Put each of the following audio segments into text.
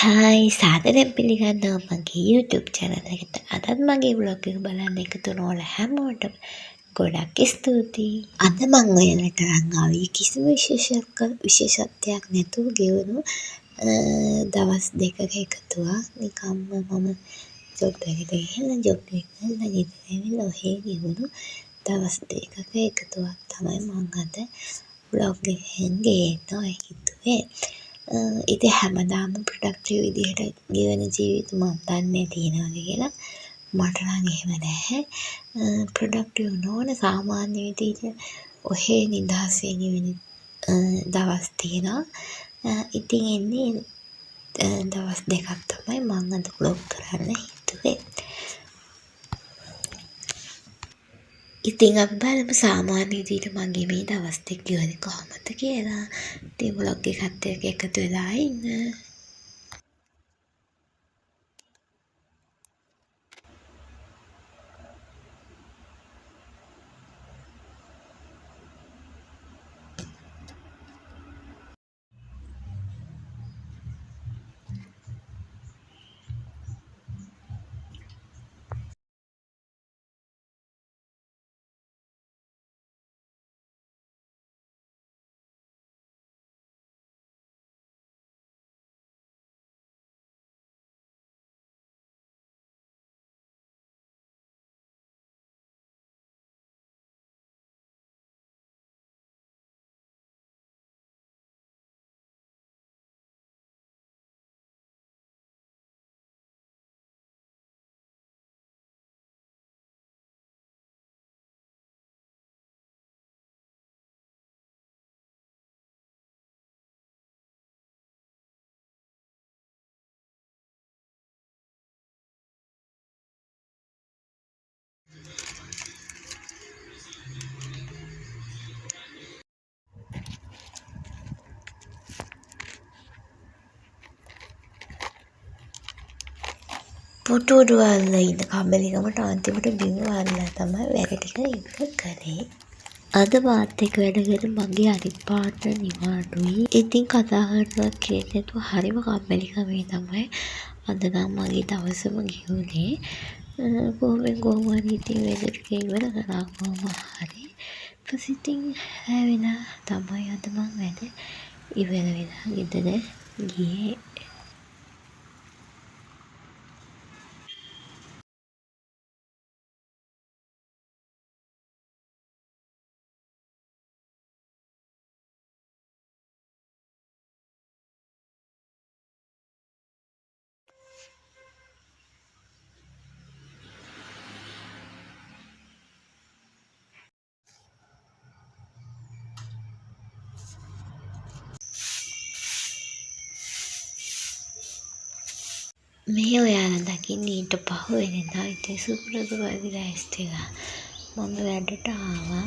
හයි සාදරයෙන් පිළිගන්නවා මගේ YouTube channel එකට. අදත් මගේ vlog එක බලන්න එකතු වුණ ඔයාලා හැමෝටම ගොඩක් ස්තුතියි. අද මම ඔයාලට අරන් ආවේ කිසිම විශේෂත්වයක් නැතුව ගෙවුණු දවස් දෙකක එකතුවක්. නිකම්ම මම ජොබ් එකට ගිහිල්ලා ජොබ් එක කරලා ගෙදර ඇවිල්ලා ඔහේ ගෙවුණු දවස් දෙකක එකතුවක් තමයි මම අද vlog එකෙන් ගේන්න හිතුවේ. ඉතින් හැමදාම ප්‍රොඩක්ටිව් විදිහට ගෙවන ජීවිත මම දන්නේ තියනවාද කියලා මට නම් එහෙම නැහැ. ප්‍රොඩක්ටිව් නොවන සාමාන්‍ය විදිහට ඔහේ නිදහසේ ගෙවන දවස් තියෙනවා. ඉතින් එන්නේ දවස් දෙකක් තමයි මම අද vlog කරන්න හිතුවේ. ඉතින් අපි බලමු සාමාන්‍ය විදිහට මගේ මේ දවස් දෙක ගෙවන්නේ කොහොමද කියලා. ඉතින් vlog එකත් එක්ක එකතු වෙලා ඉන්න. පුටු උඩ වල්ලා ඉන්න කම්මැලිකමට අන්තිමට බිම වල්ලා තමයි වැඩ ටික ඉවර කරේ. අද මාත් එක්ක වැඩ කරන මගේ අනිත් පාර්ට්නර් නිවාඩුයි. ඉතින් කතා කරනවත් කෙනෙක් නැතුව හරිම කම්මැලිකමේ තමයි අද නම් මගේ දවසම ගියුනේ. කොහොම හරි ඉතින් වැඩ ටික ඉවර කරා කොහොම හරි. ඊපස් ඉතින් හැවිලා තමයි අද මම වැඩ ඉවර වෙලා ගෙදර ගියේ. මේ ඔයාලා දකින්නේ ඊට පහුවෙනිදා ඉතින් සුපුරුදු පරිදි ලෑස්ති වෙලා මම වැඩට ආවා.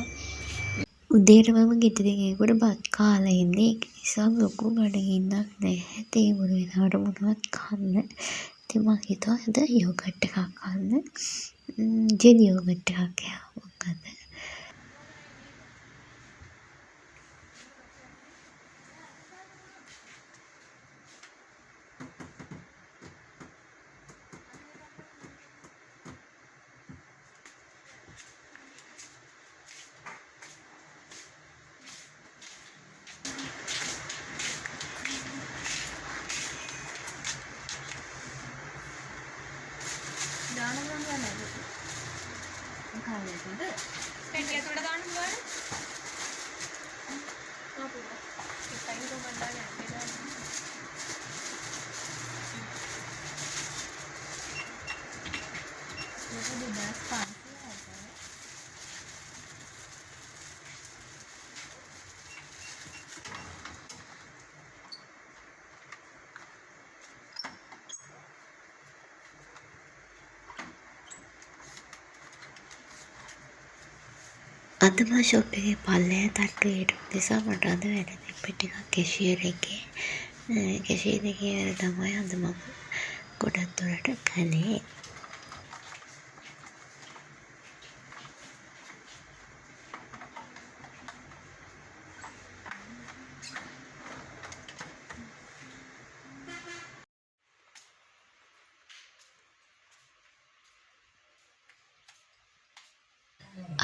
උදේට මම ගෙදරින් එනකොට බත් කාලා ඉන්නේ. ඒක නිසා ලොකු බඩගින්නක් නැහැ. තේ බොන වෙලාවට මොනවත් කන්න. ඉතින් මම හිතුවා අද යෝගට් එකක් කන්න. ජෙලි යෝගට් එකක් කෑවා මම අද. පැටිය ඇතුළට දාන්න පුළුවන්. ආ පුළුවන්. එකයි කොමන්ඩ් දාන්න යන්නේ. අද මම ෂොප් එකේ පල්ලෙහා තට්ටුවේ හිටපු නිසා මට අද වැඩ තිබ්බ ටිකක් කැෂියර් එකේ. කැෂියර් එකේ වැඩ තමයි අද මම ගොඩක් දුරට කළේ.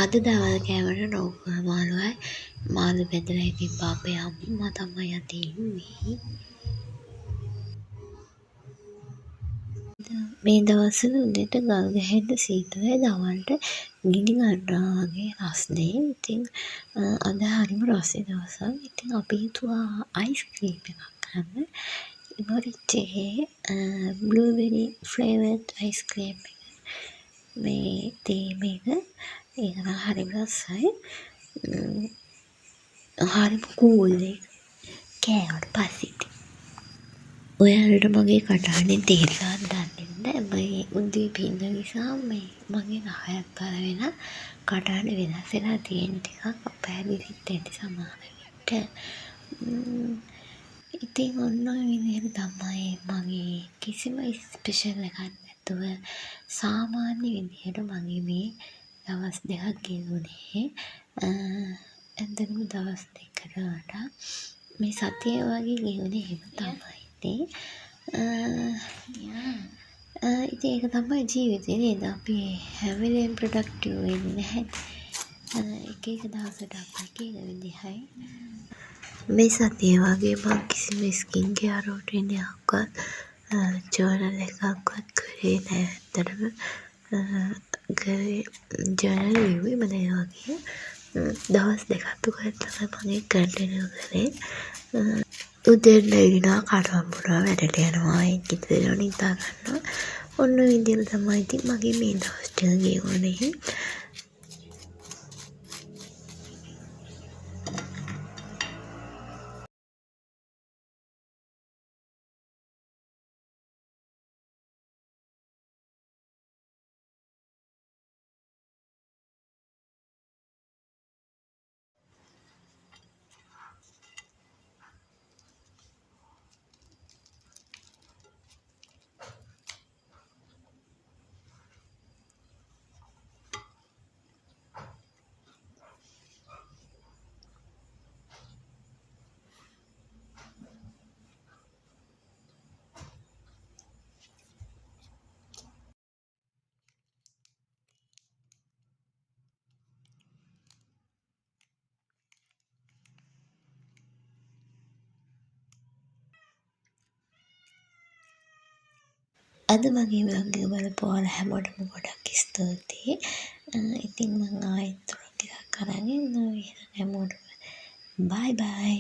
අද දවල් කෑමට නෝකා මාළුවයි මාළු බෙදලා තිබ්බා අපේ අම්මා තමයි අද ඉන්නේ. මේ දවස්වල උදේට ගල් ගැහෙන්න සීතලයි දවල්ට ගිනි ගන්නවා වගේ රස්නේ. ඉතින් අද හරිම රස්නේ දවසක්. ඉතින් අපි හිතුවා අයිස් ක්‍රීම් එකක් ගන්න. ඉමරිච් එකේ බ්ලූබෙරි ෆ්ලේවර්ඩ් අයිස් ක්‍රීම් එක. මේ තීම එක ඒක නම් හරිම රසයි. හරිම කූල් එක. කෑවට පස්සේ ඔයාලට මගේ කටහඬින් තේරිලාද දන්නේ නැහැ. මේ උදේ පින්න නිසා මේ මගේ නහයත් බර වෙලා කටහඬ වෙනස් වෙලා තියෙන ටිකක් අපහැදිලිත් ඇති සමහර විට. ඉතින් ඔන්න ඔය විදිහට තමයි මගේ කිසිම ස්පෙෂල් එකක් නැතුව සාමාන්‍ය විදිහට මගේ මේ දවස් දෙකක් ගෙවුනේ. ඇත්තටම දවස් දෙකකට වඩා මේ සතිය වගේ ගෙවුනේ එහෙම තමයි. ඉතින් ඒක තමයි ජීවිතේ නේද? අපි හැම වෙලේම ප්‍රොඩක්ටිව් වෙන්නේ නැහැ. එක එක දවසට අපි එක එක විදිහයි. මේ සතිය වගේ මම කිසිම ස්කින් කෙයාර් රූටින් එකක්වත් ජර්නල් එකක්වත් කරේ නැහැ. ඇත්තටම කරේ ජර්නල් ලිව්වෙම නැහැ වගේ. දවස් දෙකක් තුනක් තමයි මම කන්ටිනියු කරේ. උදේට නැගිටිනවා කටවම් බොනවා වැඩට යනවා ගෙදර නිදා ගන්නවා. ඔන්න ඔය විදිහට තමයි ඉතින් මගේ මේ දවස් ටික ගෙවුනේ. අද මගේ ව්ලොග් එක බලපු ඔයාලා හැමෝටම ගොඩක් ස්තුතියි. ඉතින් මම ආයෙත් ව්ලොග් එකක් අරන් එනවා. එහෙනම් හැමෝටම බයි බයි.